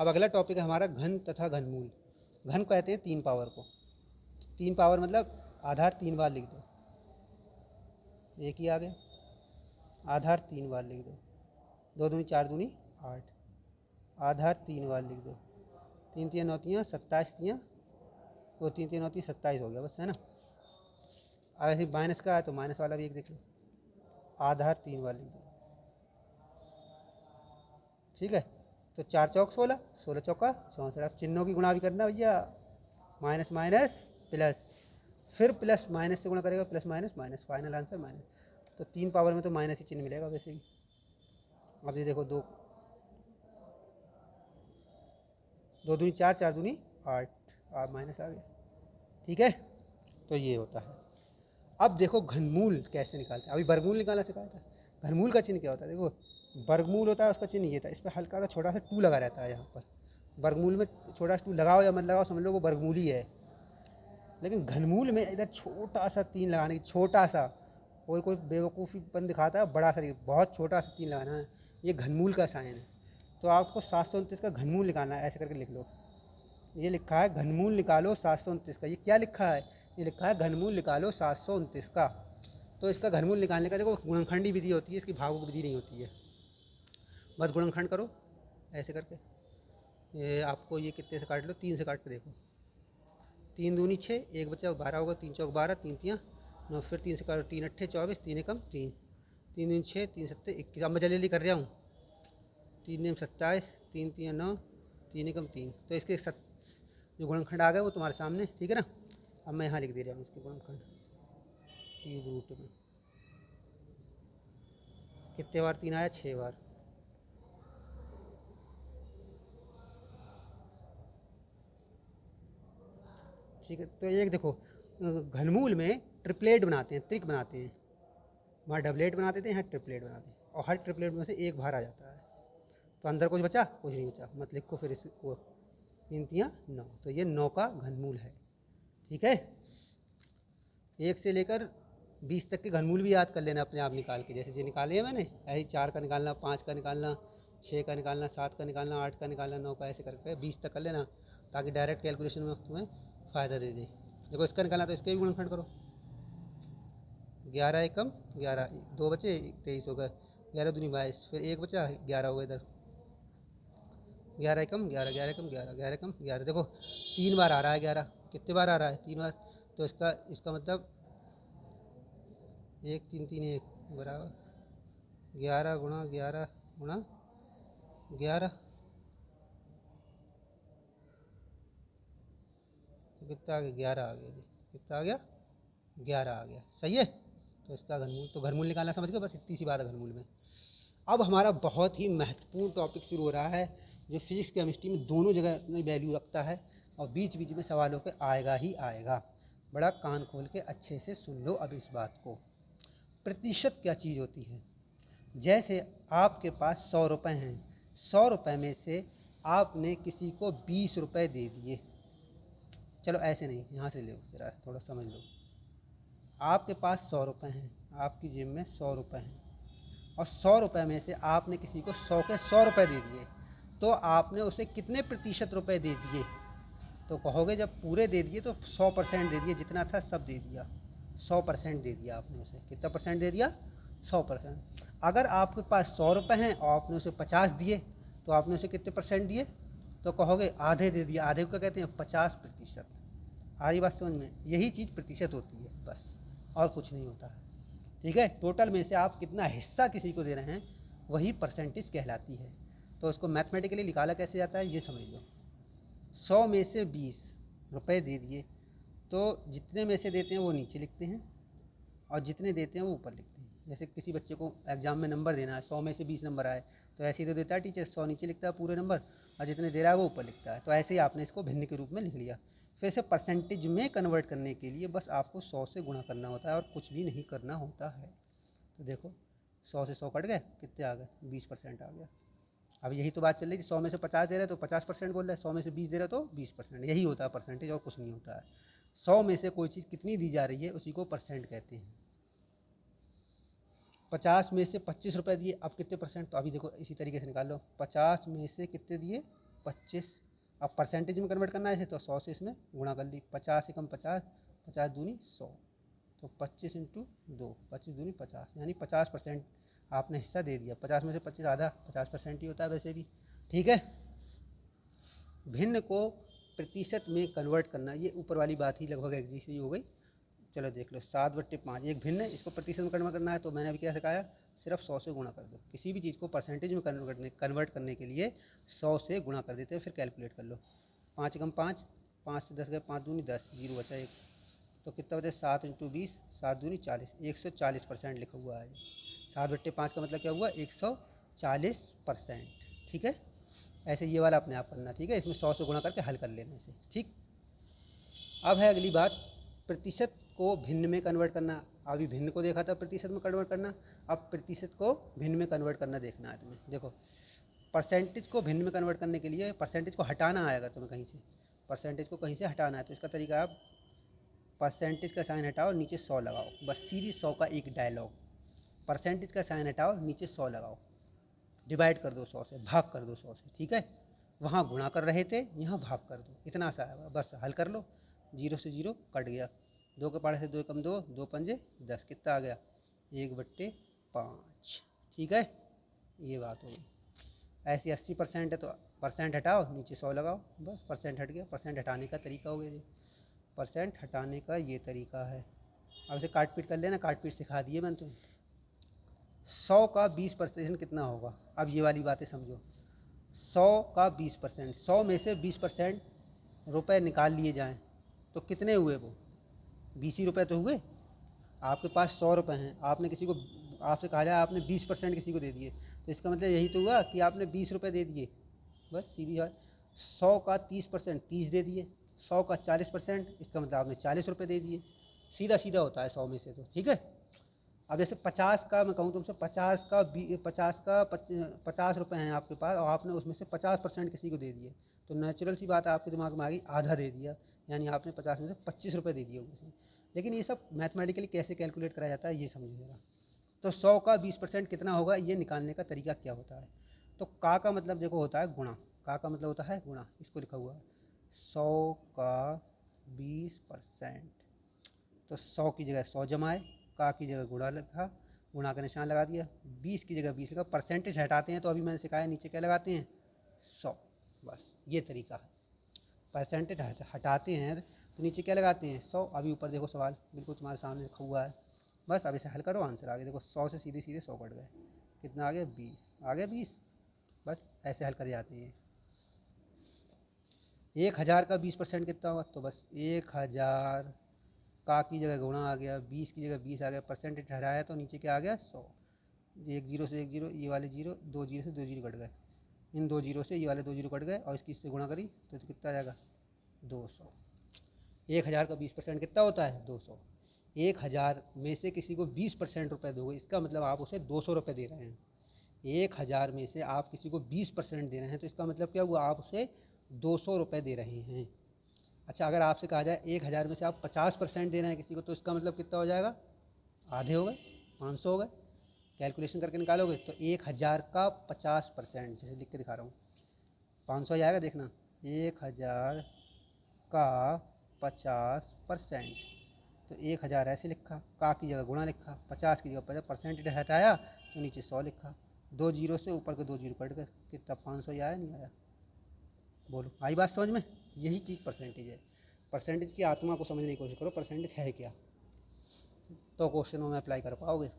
अब अगला टॉपिक है हमारा घन तथा घनमूल। घन कहते हैं 3 पावर को। 3 पावर मतलब आधार 3 बार लिख दो, एक ही आ गया। आधार 3 बार लिख दो, 2 दूनी 4 दूनी 8, आधार 3 बार लिख दो, 3 3 9 3 27 3 वो 3 3 9 3 27 हो गया बस, है ना। अब ऐसे माइनस का है तो माइनस वाला भी एक देख लो, आधार 3 बार लिख दो, ठीक है। तो 4 चौक 16, 16 चौका 64। अब चिन्हों की गुणा भी करना भैया, माइनस माइनस प्लस, फिर प्लस माइनस से गुणा करेगा, plus minus minus, final answer minus. तो 3 पावर में तो माइनस ही चिन्ह मिलेगा वैसे भी। अब ये देखो, 2 2 दूनी 4, 4 दूनी 8, आप माइनस आ गया, ठीक है। तो ये होता है। अब देखो घनमूल कैसे निकालते हैं। अभी वर्गमूल निकालना सिखाया था, घनमूल का चिन्ह क्या होता है। देखो वर्गमूल होता है, उसका चिन्ह ये था, इस पर हल्का सा छोटा सा 2 लगा रहता है यहाँ पर। वर्गमूल में छोटा सा 2 लगाओ या मत लगाओ, समझ लो वो वर्गमूल ही है। लेकिन घनमूल में इधर छोटा सा 3 लगाने की, छोटा सा, कोई कोई बेवकूफ़ीपन दिखाता है बड़ा सा, बहुत छोटा सा 3 लगाना है, ये घनमूल का साइन है। तो आपको 729 का घनमूल निकालना है, ऐसे करके लिख लो। ये लिखा है घनमूल निकालो 729 का। ये क्या लिखा है, ये लिखा है घनमूल निकालो 729 का। तो इसका घनमूल निकालने का देखो गुणनखंडी विधि होती है, इसकी भावुक विधि नहीं होती है। बस गुणनखंड करो ऐसे करके। ये आपको ये कितने से काट लो, 3 से काट के देखो, 3 दूनी 6, एक बचा 12 होगा, 3 चौक 12, 3 तियाँ 9, फिर 3 से काटो, 3 अट्ठे 24, 3 एकम 3, 3 दूनी 6, 3 सत्ते 21। अब मैं जल्दी जल्दी कर रहा हूँ, 3 दूनी 27, 3 तियाँ 9, 3 एकम 3। तो इसके जो गुणनखंड आ गए वो तुम्हारे सामने, ठीक है ना। अब मैं यहाँ लिख दे रहा हूँ इसके गुणनखंड, क्यूब रूट में कितने बार 3 आया, 6 बार। ठीक है, तो एक देखो घनमूल में ट्रिपलेट बनाते हैं, त्रिक बनाते हैं। वहाँ डबलेट बनाते थे, यहाँ ट्रिपलेट बनाते हैं, और हर ट्रिपलेट में से एक बाहर आ जाता है। तो अंदर कुछ बचा, कुछ नहीं बचा, मत लिखो फिर इसको, 3 तियाँ 9। तो ये 9 का घनमूल है, ठीक है। 1 से लेकर 20 तक के घनमूल भी याद कर लेना अपने आप निकाल के, जैसे जो निकाले हैं मैंने, ऐसे 4 का निकालना, 5 का निकालना, 6 का निकालना, 7 का निकालना, 8 का निकालना, 9 का, ऐसे करके 20 तक कर लेना, ताकि डायरेक्ट कैलकुलेशन में तुम्हें फ़ायदा दे दे। देखो इसका निकालना तो इसके भी गुणनखंड करो, 11 एकम 11, 2 बचे 23 हो गए, 11 दूनी 22, फिर 1 बचा 11 हो गए इधर, 11 एकम 11, 11 एकम 11, 11 एकम 11। देखो 3 बार आ रहा है 11, कितने बार आ रहा है, 3 बार। तो इसका मतलब 1 3 3 1 बराबर 11 गुणा 11 गुणा 11, तो कितना आ गया, 11 आ गया जी। कितना आ गया, 11 आ गया, सही है। तो इसका घनमूल, तो घनमूल निकालना समझ गए, बस इतनी सी बात है घनमूल में। अब हमारा बहुत ही महत्वपूर्ण टॉपिक शुरू हो रहा है, जो फिजिक्स केमिस्ट्री में दोनों जगह अपनी वैल्यू रखता है, और बीच बीच में सवालों पे आएगा ही आएगा। बड़ा कान खोल के अच्छे से सुन लो अब इस बात को। प्रतिशत क्या चीज़ होती है। जैसे आपके पास 100 रुपये हैं, 100 रुपये में से आपने किसी को 20 रुपये दे दिए। चलो ऐसे नहीं, यहाँ से लो ज़रा, थोड़ा समझ लो। आपके पास 100 रुपये हैं, आपकी जेब में 100 रुपये हैं, और 100 रुपये में से आपने किसी को 100 के 100 रुपये दे दिए, तो आपने उसे कितने प्रतिशत रुपए दे दिए। तो कहोगे जब पूरे दे दिए तो 100% दे दिए, जितना था सब दे दिया, 100% दे दिया आपने उसे। कितना परसेंट दे दिया, 100%। अगर आपके पास 100 रुपये हैं और आपने उसे 50 दिए, तो आपने उसे कितने परसेंट दिए, तो कहोगे आधे दे दिया। आधे को क्या कहते हैं, 50%। आ रही बात समझ में, यही चीज़ प्रतिशत होती है बस, और कुछ नहीं होता है, ठीक है। टोटल में से आप कितना हिस्सा किसी को दे रहे हैं, वही परसेंटेज कहलाती है। तो उसको मैथमेटिकली निकाला कैसे जाता है ये समझ लो। 100 में से 20 रुपये दे दिए, तो जितने में से देते हैं वो नीचे लिखते हैं, और जितने देते हैं वो ऊपर लिखते हैं। जैसे किसी बच्चे को एग्ज़ाम में नंबर देना है, 100 में से 20 नंबर आए, तो ऐसे ही तो देता है टीचर, 100 नीचे लिखता है पूरे नंबर, और जितने दे रहा है वो ऊपर लिखता है। तो ऐसे ही आपने इसको भिन्न के रूप में लिख लिया। फिर इसे परसेंटेज में कन्वर्ट करने के लिए बस आपको 100 से गुणा करना होता है, और कुछ भी नहीं करना होता है। तो देखो 100 से 100 कट गए, कितने आ गए, 20% आ गया। अब यही तो बात चल रही थी, 100 में से 50 दे रहे तो 50% बोल रहे हैं, 100 में से 20 दे रहे तो 20%। यही होता है परसेंटेज, और कुछ नहीं होता है। 100 में से कोई चीज़ कितनी दी जा रही है उसी को परसेंट कहते हैं। 50 में से 25 रुपये दिए, अब कितने परसेंट, तो अभी देखो इसी तरीके से निकाल लो। 50 में से कितने दिए, 25। अब परसेंटेज में कन्वर्ट करना है इसे, तो 100 से इसमें गुणा कर ली। 50 एकम 50, 50 दूनी 100, तो 25 इंटू 2, 25 दूनी 50, यानी 50% आपने हिस्सा दे दिया। 50 में से 25 आधा, 50% ही होता है वैसे भी। ठीक है, भिन्न को प्रतिशत में कन्वर्ट करना, ये ऊपर वाली बात ही लगभग एक जैसी हो गई। चलो देख लो, 7/5 एक भिन्न है, इसको प्रतिशत में कन्वर्ट करना है, तो मैंने अभी क्या सिखाया, सिर्फ 100 से गुणा कर दो। किसी भी चीज़ को परसेंटेज में कन्वर्ट करने के लिए 100 से गुणा कर देते हैं, फिर कैलकुलेट कर लो। 5 एकम 5, 5 से 10 गए, 5 दूनी 10, 0 बचा 1, तो कितना बचे 7 इंटू 20, 7 दूनी 40, 140% लिखा हुआ है। 7/5 का मतलब क्या हुआ, 140%। ठीक है, ऐसे ये वाला अपने आप करना। ठीक है, इसमें 100 से गुणा करके हल कर लेने से। ठीक, अब है अगली बात, प्रतिशत को भिन्न में कन्वर्ट करना। अभी भिन्न को देखा था प्रतिशत में कन्वर्ट करना, अब प्रतिशत को भिन्न में कन्वर्ट करना देखना है तुम्हें। देखो, परसेंटेज को भिन्न में कन्वर्ट करने के लिए परसेंटेज को हटाना आएगा तुम्हें कहीं से, परसेंटेज को कहीं से हटाना है, तो इसका तरीका आप परसेंटेज का साइन हटाओ, नीचे 100 लगाओ, बस सीधी 100 का एक डायलॉग। परसेंटेज का साइन हटाओ, नीचे 100 लगाओ, डिवाइड कर दो 100 से, भाग कर दो 100 से। ठीक है, वहाँ गुणा कर रहे थे, यहाँ भाग कर दो, इतना सा है, बस हल कर लो। 0 से 0 कट गया, 2 के पाड़े से 2 कम 2, 2 पंजे 10, कितना आ गया, 1/5। ठीक है, ये बात होगी। ऐसी 80% है तो परसेंट हटाओ, नीचे 100 लगाओ, बस परसेंट हट गया। परसेंट हटाने का तरीका हो गया जी, परसेंट हटाने का ये तरीका है। अब इसे काट पीट कर लेना, काट पीट सिखा दिए मैंने तुम्हें। 100 का 20% कितना होगा, अब ये वाली बातें समझो। 100 का 20%, 100 में से 20% रुपए निकाल लिए जाएं तो कितने हुए, वो 20 ही रुपये तो हुए। आपके पास 100 रुपये हैं, आपने किसी को, आपसे कहा जाए आपने 20% किसी को दे दिए, तो इसका मतलब यही तो हुआ कि आपने 20 रुपये दे दिए, बस सीधी बात। 100 का 30%, 30 दे दिए। 100 का 40%, इसका मतलब आपने 40 रुपये दे दिए। सीधा सीधा होता है 100 में से तो। ठीक है, अब जैसे 50 का मैं कहूँ तुमसे, 50 रुपये हैं आपके पास, और आपने उसमें से 50% किसी को दे दिए, तो नेचुरल सी बात है आपके दिमाग में आ गई, आधा दे दिया, यानी आपने 50 में से 25 रुपये दे दिए उसमें। लेकिन ये सब मैथमेटिकली कैसे कैलकुलेट करा जाता है ये समझिए ज़रा। तो 100 का 20% कितना होगा, ये निकालने का तरीका क्या होता है। तो का मतलब देखो होता है गुणा, का मतलब होता है गुणा, इसको लिखा हुआ है 100 का 20%, तो 100 की जगह 100 जमाए, का की जगह गुणा लिखा, गुणा का निशान लगा दिया, 20 की जगह 20 का परसेंटेज हटाते हैं, तो अभी मैंने सिखाया नीचे क्या लगाते हैं 100, बस ये तरीका है। परसेंटेज हटाते हैं तो नीचे क्या लगाते हैं 100। अभी ऊपर देखो सवाल बिल्कुल तुम्हारे सामने लिखा हुआ है, बस अब इसे हल करो, आंसर आ गया। देखो 100 से सीधे सीधे 100 कट गए, कितना आ गया 20, आ गया 20, बस ऐसे हल कर जाते हैं। 1000 का 20% कितना होगा, तो बस 1000 का की जगह गुणा आ गया, 20 की जगह 20 आ गया, परसेंटेज हटाया तो नीचे क्या आ गया 100। एक जीरो से एक जीरो, ये वाले जीरो, 2 जीरो से 2 जीरो कट गए, इन 2 जीरो से ये वाले 2 जीरो कट गए, और इसकी इससे गुणा करी तो कितना आ जाएगा 200। 1000 का 20% कितना होता है 200। 1000 में से किसी को 20% रुपये दोगे, इसका मतलब आप उसे 200 रुपये दे रहे हैं। 1000 में से आप किसी को 20% दे रहे हैं, तो इसका मतलब क्या हुआ, आप उसे 200 रुपये दे रहे हैं। अच्छा, अगर आपसे कहा जाए 1000 में से आप 50% दे रहे हैं किसी को, तो इसका मतलब कितना हो जाएगा, आधे हो गए, 500 हो गए। कैलकुलेशन करके निकालोगे तो 1000 का 50%, जैसे लिख के दिखा रहा हूँ, 500 जाएगा, देखना 1000 का 50%, तो 1000 ऐसे लिखा, का की जगह गुणा लिखा, 50 की जगह 50% हटाया तो नीचे 100 लिखा, 2 जीरो से ऊपर के 2 जीरो कट गए, कितना 500 आया नहीं आया, बोलो आई बात समझ में। यही चीज़ परसेंटेज है। परसेंटेज की आत्मा को समझने की कोशिश करो, परसेंटेज है क्या, तो क्वेश्चनों में अप्लाई कर पाओगे।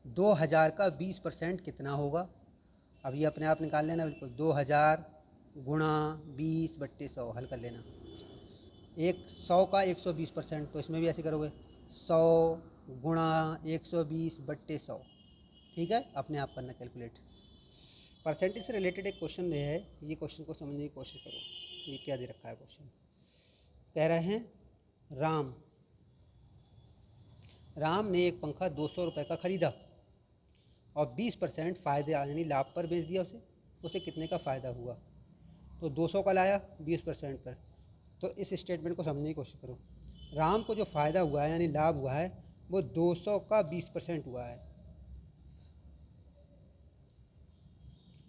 2000 का 20% कितना होगा, अब ये अपने आप निकाल लेना बिल्कुल। 2000 गुणा 20/100 हल कर लेना। 100 का 120%, तो इसमें भी ऐसे करोगे 100 गुणा 120/100। ठीक है, अपने आप करना कैलकुलेट। परसेंटेज से रिलेटेड एक क्वेश्चन है, ये क्वेश्चन को समझने की कोशिश करो। ये क्या दे रखा है क्वेश्चन, कह रहे हैं राम ने एक पंखा 200 रुपये का ख़रीदा और 20% फ़ायदे यानी लाभ पर बेच दिया उसे कितने का फ़ायदा हुआ। तो 200 का लाया 20% पर, तो इस स्टेटमेंट को समझने की कोशिश करो। राम को जो फ़ायदा हुआ है यानी लाभ हुआ है वो 200 का 20% हुआ है।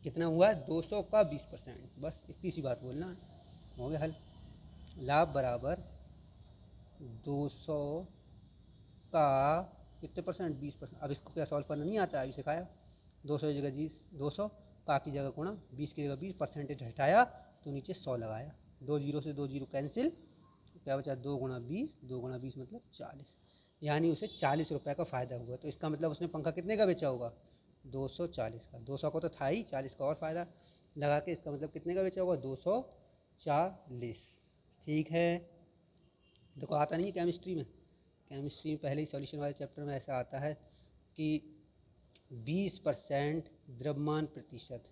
कितना हुआ? 200 का 20%, बस इतनी सी बात बोलना है, हो गया हल। लाभ बराबर 200 का कितने परसेंट? 20%। अब इसको क्या सॉल्व करना नहीं आता, अभी सिखाया। 200 की जगह 200, का की जगह गुणा, 20 की जगह 20, परसेंटेज हटाया तो नीचे 100 लगाया, 2 जीरो से 2 जीरो कैंसिल, क्या बचा? 2 गुणा 20, 2 गुणा 20 मतलब 40, यानी उसे 40 रुपये का फ़ायदा हुआ। तो इसका मतलब उसने पंखा कितने का बेचा होगा? 240 का। 200 का तो था ही, 40 का और फ़ायदा लगा के इसका मतलब कितने का बेचा होगा? 240। ठीक है। देखो आता नहीं है केमिस्ट्री में, केमिस्ट्री में पहले ही सॉल्यूशन वाले चैप्टर में ऐसा आता है कि 20% द्रव्यमान प्रतिशत,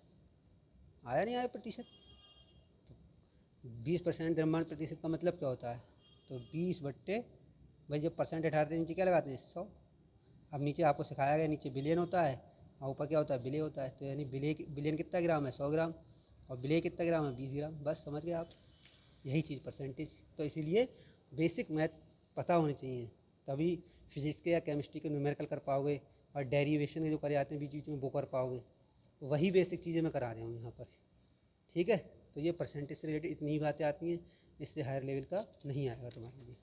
आया नहीं आया प्रतिशत? 20% द्रव्यमान प्रतिशत का मतलब क्या होता है? तो 20 बट्टे, भाई जब परसेंट हटाते हैं नीचे क्या लगाते हैं? 100। अब नीचे आपको सिखाया गया, नीचे बिलियन होता है और ऊपर क्या होता है? बिले होता है। तो यानी बिलियन कितना ग्राम है? 100 ग्राम। और बिले कितना ग्राम है? 20 ग्राम। बस समझ गए आप, यही चीज़ परसेंटेज। तो इसीलिए बेसिक मैथ पता होनी चाहिए, तभी फिजिक्स के या केमिस्ट्री के न्यूमेरिकल कर पाओगे, और डेरिवेशन के जो करे आते हैं बीच बीच में वो कर पाओगे। तो वही बेसिक चीज़ें मैं करा रहा हूँ यहाँ पर। ठीक है। तो ये परसेंटेज से रिलेटेड इतनी ही बातें आती हैं, इससे हायर लेवल का नहीं आएगा तुम्हारे लिए।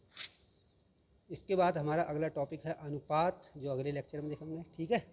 इसके बाद हमारा अगला टॉपिक है अनुपात, जो अगले लेक्चर में देखेंगे। ठीक है।